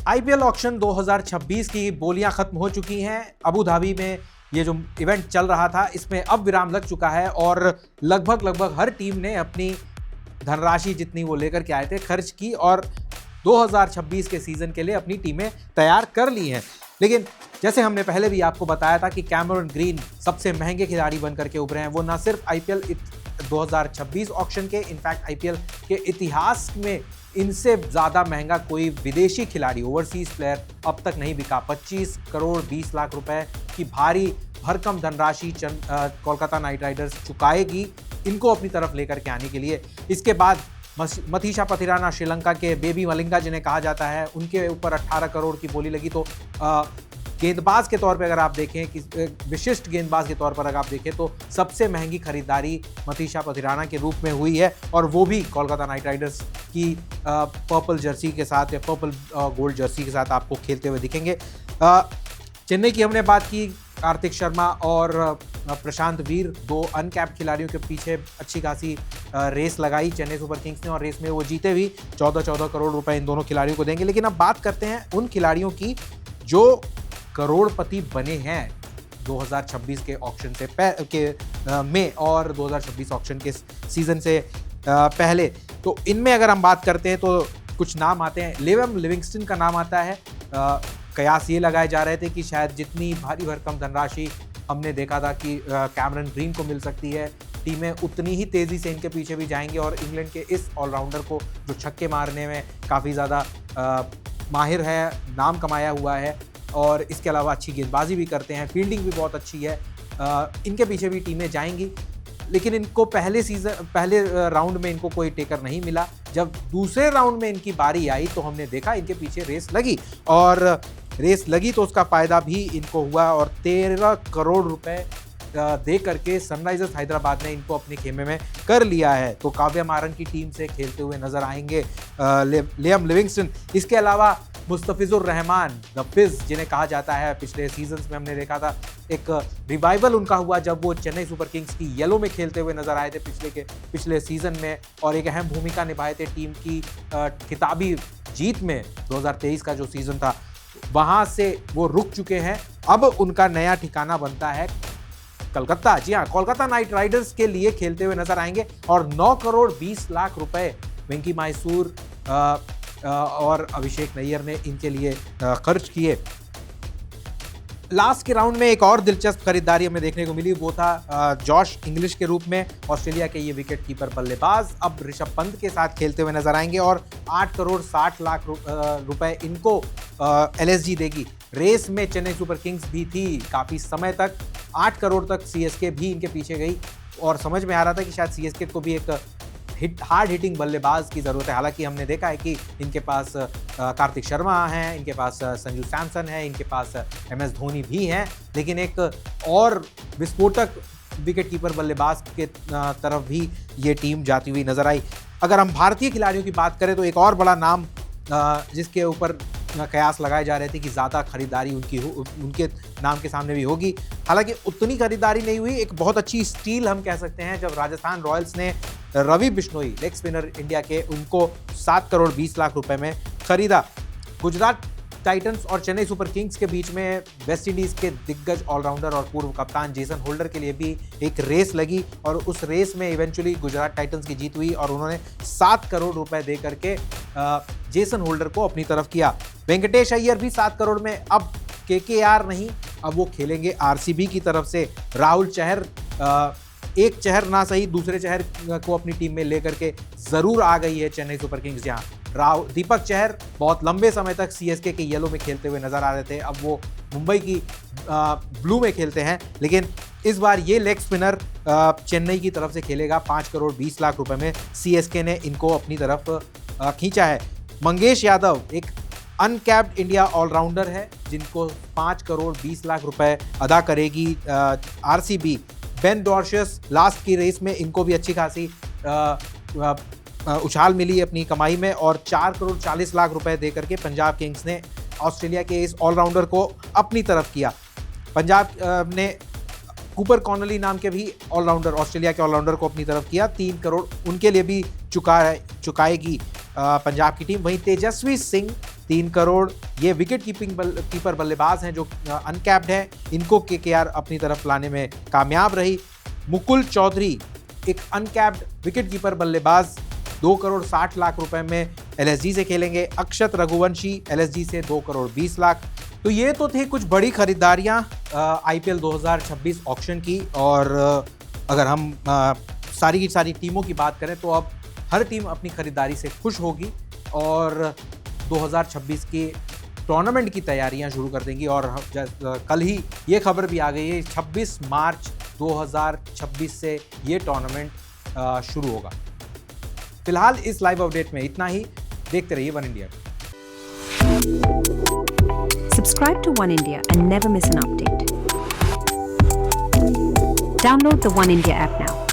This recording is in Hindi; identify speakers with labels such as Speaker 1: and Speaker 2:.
Speaker 1: आईपीएल ऑक्शन 2026 की बोलियां खत्म हो चुकी हैं। अबू धाबी में ये जो इवेंट चल रहा था इसमें अब विराम लग चुका है और लगभग हर टीम ने अपनी धनराशि जितनी वो लेकर के आए थे खर्च की और 2026 के सीजन के लिए अपनी टीमें तैयार कर ली हैं। लेकिन जैसे हमने पहले भी आपको बताया था कि कैमरन ग्रीन सबसे महंगे खिलाड़ी बनकर के उभरे हैं। वो न सिर्फ आईपीएल 2026 ऑक्शन के, इनफैक्ट आईपीएल के इतिहास में इनसे ज़्यादा महंगा कोई विदेशी खिलाड़ी, ओवरसीज प्लेयर अब तक नहीं बिका। 25 करोड़ 20 लाख रुपए की भारी भरकम धनराशि कोलकाता नाइट राइडर्स चुकाएगी इनको अपनी तरफ लेकर के आने के लिए। इसके बाद मथीशा पथिराना, श्रीलंका के बेबी मलिंगा जिन्हें कहा जाता है, उनके ऊपर 18 करोड़ की बोली लगी। तो गेंदबाज के तौर पे अगर आप देखें कि विशिष्ट गेंदबाज के तौर पर अगर आप देखें तो सबसे महंगी खरीदारी मथीशा पथिराना के रूप में हुई है और वो भी कोलकाता नाइट राइडर्स की पर्पल जर्सी के साथ या पर्पल गोल्ड जर्सी के साथ आपको खेलते हुए दिखेंगे। चेन्नई की हमने बात की, कार्तिक शर्मा और प्रशांत वीर, दो अनकैप्ड खिलाड़ियों के पीछे अच्छी खासी रेस लगाई चेन्नई सुपर किंग्स ने और रेस में वो जीते भी। 14 करोड़ रुपए इन दोनों खिलाड़ियों को देंगे। लेकिन अब बात करते हैं उन खिलाड़ियों की जो करोड़पति बने हैं 2026 के ऑक्शन से में और 2026 ऑक्शन के सीजन से पहले। तो इनमें अगर हम बात करते हैं तो कुछ नाम आते हैं। लियम लिविंगस्टन का नाम आता है। कयास ये लगाए जा रहे थे कि शायद जितनी भारी भरकम धनराशि हमने देखा था कि कैमरन ग्रीन को मिल सकती है, टीमें उतनी ही तेज़ी से इनके पीछे भी जाएंगे और इंग्लैंड के इस ऑलराउंडर को जो छक्के मारने में काफ़ी ज़्यादा माहिर है, नाम कमाया हुआ है और इसके अलावा अच्छी गेंदबाजी भी करते हैं, फील्डिंग भी बहुत अच्छी है, इनके पीछे भी टीमें जाएंगी। लेकिन इनको पहले राउंड में इनको कोई टेकर नहीं मिला। जब दूसरे राउंड में इनकी बारी आई तो हमने देखा इनके पीछे रेस लगी और रेस लगी तो उसका फ़ायदा भी इनको हुआ और 13 करोड़ रुपए दे करके सनराइजर्स हैदराबाद ने इनको अपने खेमे में कर लिया है। तो काव्या मारन की टीम से खेलते हुए नजर आएंगे लियम लिविंगस्टन। इसके अलावा मुस्तफिजुर रहमान, द फिज जिन्हें कहा जाता है, पिछले सीजन्स में हमने देखा था एक रिवाइवल उनका हुआ जब वो चेन्नई सुपर किंग्स की येलो में खेलते हुए नजर आए थे पिछले सीजन में और एक अहम भूमिका निभाए थे टीम की खिताबी जीत में। 2023 का जो सीजन था वहां से वो रुक चुके हैं। अब उनका नया ठिकाना बनता है कलकत्ता। जी हाँ, कोलकाता नाइट राइडर्स के लिए खेलते हुए नजर आएंगे और 9 करोड़ 20 लाख रुपए वेंकी मैसूर और अभिषेक नैयर ने इनके लिए खर्च किए। लास्ट के राउंड में एक और दिलचस्प खरीदारी हमें देखने को मिली, वो था जॉश इंग्लिश के रूप में। ऑस्ट्रेलिया के ये विकेट कीपर बल्लेबाज अब ऋषभ पंत के साथ खेलते हुए नजर आएंगे और 8 करोड़ 60 लाख रुपए इनको एलएसजी देगी। रेस में चेन्नई सुपर किंग्स भी थी काफ़ी समय तक, 8 करोड़ तक सीएसके भी इनके पीछे गई और समझ में आ रहा था कि शायद सीएसके को भी एक हार्ड हिटिंग बल्लेबाज की ज़रूरत है। हालांकि हमने देखा है कि इनके पास कार्तिक शर्मा हैं, इनके पास संजू सैमसन है, इनके पास एमएस धोनी भी हैं, लेकिन एक और विस्फोटक विकेट कीपर बल्लेबाज के तरफ भी ये टीम जाती हुई नजर आई। अगर हम भारतीय खिलाड़ियों की बात करें तो एक और बड़ा नाम जिसके ऊपर कयास लगाए जा रहे थे कि ज़्यादा खरीदारी उनके नाम के सामने भी होगी, हालांकि उतनी खरीदारी नहीं हुई। एक बहुत अच्छी स्टील हम कह सकते हैं जब राजस्थान रॉयल्स ने Ravi Bishnoi, leg spinner India के, उनको 7 करोड़ 20 लाख रुपए में खरीदा। गुजरात टाइटंस और चेन्नई सुपर किंग्स के बीच में वेस्ट इंडीज़ के दिग्गज ऑलराउंडर और पूर्व कप्तान जेसन होल्डर के लिए भी एक रेस लगी और उस रेस में इवेंचुअली गुजरात टाइटंस की जीत हुई और उन्होंने 7 करोड़ रुपए दे करके जेसन होल्डर को अपनी तरफ किया। वेंकटेश अय्यर भी 7 करोड़ में, अब केकेआर नहीं, अब वो खेलेंगे आरसीबी की तरफ से। राहुल चहर, एक चहर ना सही दूसरे चहर को अपनी टीम में लेकर के जरूर आ गई है चेन्नई सुपर किंग्स। जहाँ दीपक चहर बहुत लंबे समय तक सीएसके के येलो में खेलते हुए नजर आ रहे थे, अब वो मुंबई की ब्लू में खेलते हैं। लेकिन इस बार ये लेग स्पिनर चेन्नई की तरफ से खेलेगा। 5 करोड़ 20 लाख रुपए में सीएसके ने इनको अपनी तरफ खींचा है। मंगेश यादव एक अनकैप्ड इंडिया ऑलराउंडर है जिनको 5 करोड़ 20 लाख रुपए अदा करेगी आरसीबी। बेन डॉर्शियस, लास्ट की रेस में इनको भी अच्छी खासी उछाल मिली अपनी कमाई में और 4 करोड़ 40 लाख रुपए दे करके पंजाब किंग्स ने ऑस्ट्रेलिया के इस ऑलराउंडर को अपनी तरफ किया। पंजाब ने कूपर कॉनली नाम के भी ऑलराउंडर, ऑस्ट्रेलिया के ऑलराउंडर को अपनी तरफ किया। 3 करोड़ उनके लिए भी चुकाएगी पंजाब की टीम। वहीं तेजस्वी सिंह 3 करोड़। ये विकेट कीपर बल्लेबाज हैं जो अनकैप्ड हैं, इनको केकेआर अपनी तरफ लाने में कामयाब रही। मुकुल चौधरी एक अनकैप्ड विकेट कीपर बल्लेबाज 2 करोड़ 60 लाख रुपए में एलएसजी से खेलेंगे। अक्षत रघुवंशी एलएसजी से 2 करोड़ 20 लाख। तो ये तो थे कुछ बड़ी खरीदारियां आईपीएल 2026 ऑक्शन की। और अगर हम सारी की सारी टीमों की बात करें तो अब हर टीम अपनी खरीदारी से खुश होगी और 2026 की टूर्नामेंट की तैयारियां शुरू कर देंगी। और कल ही ये खबर भी आ गई है 26 मार्च 2026 से ये टूर्नामेंट शुरू होगा। फिलहाल इस लाइव अपडेट में इतना ही। देखते रहिए one India.
Speaker 2: Subscribe to One India and never miss an update. Download the One India app now.